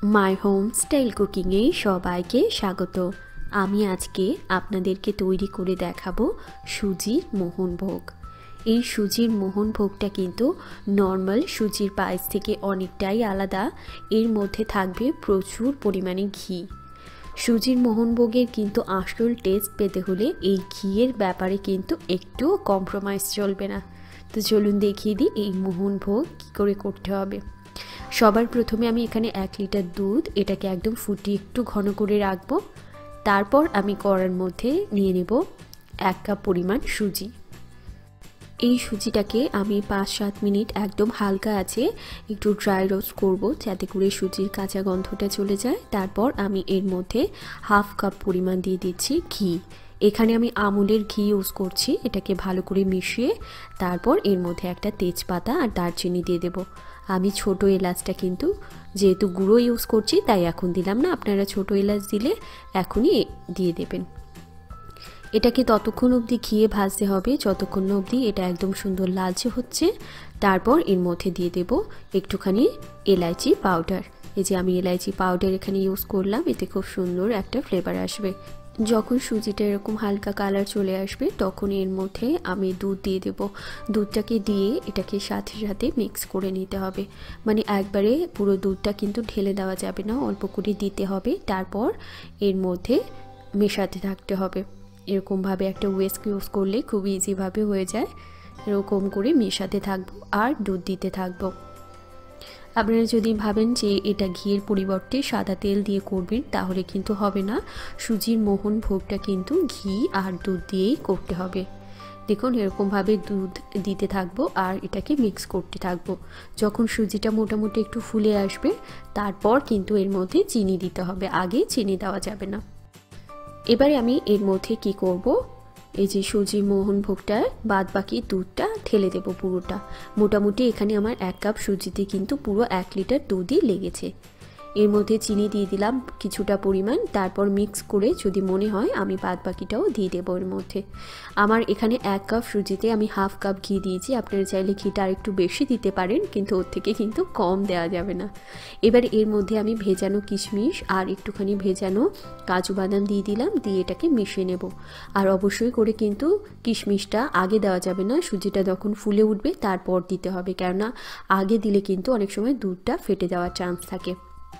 My home style কুকিংয়ে সবাইকে স্বাগত। আমি আজকে আপনাদেরকে তৈরি করে দেখাবো সুজির মোহনভোগ। এই সুজির মোহনভোগটা কিন্তু নর্মাল সুজির পায়েস থেকে অনেকটাই আলাদা। এর মধ্যে থাকবে প্রচুর পরিমাণে ঘি। সুজির মোহনভোগের কিন্তু আসল টেস্ট পেতে হলে এই ঘিয়ের ব্যাপারে কিন্তু একটু কম্প্রোমাইজ চলবে না। তো চলুন দেখিয়ে দিই এই মোহনভোগ কী করে করতে হবে। সবার প্রথমে আমি এখানে 1 লিটার দুধ, এটাকে একদম ফুটিয়ে একটু ঘন করে রাখবো। তারপর আমি কড়ার মধ্যে নিয়ে নেব 1 কাপ পরিমাণ সুজি। এই সুজিটাকে আমি 5-7 মিনিট একদম হালকা আছে একটু ড্রাই রোস্ট করব, যাতে করে সুজির কাঁচা গন্ধটা চলে যায়। তারপর আমি এর মধ্যে 1/2 কাপ পরিমাণ দিয়ে দিচ্ছি ঘি। এখানে আমি আমুলের ঘি ইউজ করছি। এটাকে ভালো করে মিশিয়ে তারপর এর মধ্যে একটা তেজপাতা আর দারচিনি দিয়ে দেব। আমি ছোট এলাচটা কিন্তু যেহেতু গুঁড়ো ইউজ করছি তাই এখন দিলাম না, আপনারা ছোট এলাচ দিলে এখনই দিয়ে দেবেন। এটাকে ততক্ষণ অবধি ঘিয়ে ভাজতে হবে যতক্ষণ না অবধি এটা একদম সুন্দর লালচে হচ্ছে। তারপর এর মধ্যে দিয়ে দেব একটুখানি এলাইচি পাউডার। এই যে আমি এলাইচি পাউডার এখানে ইউজ করলাম, এতে খুব সুন্দর একটা ফ্লেভার আসবে। যখন সুজিটা এরকম হালকা কালার চলে আসবে তখন এর মধ্যে আমি দুধ দিয়ে দেব। দুধটাকে দিয়ে এটাকে সাথে সাথে মিক্স করে নিতে হবে, মানে একবারে পুরো দুধটা কিন্তু ঢেলে দেওয়া যাবে না, অল্প করে দিতে হবে। তারপর এর মধ্যে মেশাতে থাকতে হবে। এরকমভাবে একটা উইস্ক ইউজ করলে খুব ইজিভাবে হয়ে যায়। এরকম করে মেশাতে থাকবো আর দুধ দিতে থাকবো। আপনারা যদি ভাবেন যে এটা ঘিয়ের পরিবর্তে সাদা তেল দিয়ে করবেন তাহলে কিন্তু হবে না। সুজির মোহনভোগটা কিন্তু ঘি আর দুধ দিয়েই করতে হবে। দেখুন এরকমভাবে দুধ দিতে থাকবো আর এটাকে মিক্স করতে থাকবো। যখন সুজিটা মোটামুটি একটু ফুলে আসবে তারপর কিন্তু এর মধ্যে চিনি দিতে হবে, আগে চিনি দেওয়া যাবে না। এবারে আমি এর মধ্যে কি করব, এই যে সুজির মোহনভোগটা বাদ বাকি দুধটা ঢেলে দেবো পুরোটা। মোটামুটি এখানে আমার 1 কাপ সুজিতে কিন্তু পুরো 1 লিটার দুধই লেগেছে। এর মধ্যে চিনি দিয়ে দিলাম কিছুটা পরিমাণ। তারপর মিক্স করে যদি মনে হয় আমি বাদ বাকিটাও দিয়ে দেবো এর মধ্যে। আমার এখানে 1 কাপ সুজিতে আমি 1/2 কাপ ঘি দিয়েছি। আপনারা চাইলে ঘিটা আর একটু বেশি দিতে পারেন, কিন্তু ওর থেকে কিন্তু কম দেওয়া যাবে না। এবার এর মধ্যে আমি ভেজানো কিশমিশ আর একটুখানি ভেজানো কাজু বাদাম দিয়ে দিলাম, দিয়ে এটাকে মিশিয়ে নেব। আর অবশ্যই করে কিন্তু কিশমিশটা আগে দেওয়া যাবে না, সুজিটা যখন ফুলে উঠবে তারপর দিতে হবে, কেননা আগে দিলে কিন্তু অনেক সময় দুধটা ফেটে যাওয়ার চান্স থাকে।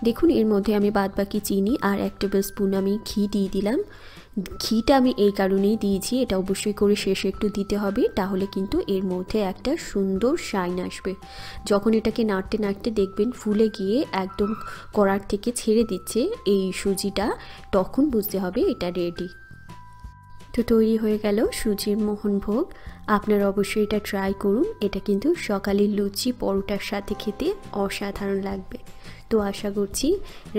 দেখুন এর মধ্যে আমি বাদবাকি চিনি আর 1 টেবিল স্পুন আমি ঘি দিয়ে দিলাম। ঘিটা আমি এই কারণেই দিয়েছি, এটা অবশ্যই করে শেষে একটু দিতে হবে, তাহলে কিন্তু এর মধ্যে একটা সুন্দর শাইন আসবে। যখন এটাকে নাড়তে নাড়তে দেখবেন ফুলে গিয়ে একদম কড়ার থেকে ছেড়ে দিচ্ছে এই সুজিটা, তখন বুঝতে হবে এটা রেডি। তো তৈরি হয়ে গেল সুজির মোহনভোগ। আপনারা অবশ্যই এটা ট্রাই করুন। এটা কিন্তু সকালের লুচি পরোটার সাথে খেতে অসাধারণ লাগবে। তো আশা করছি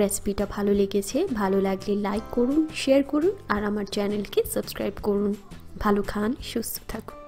রেসিপিটা ভালো লেগেছে। ভালো লাগলে লাইক করুন, শেয়ার করুন আর আমার চ্যানেলকে সাবস্ক্রাইব করুন। ভালো খান, সুস্থ থাকুন।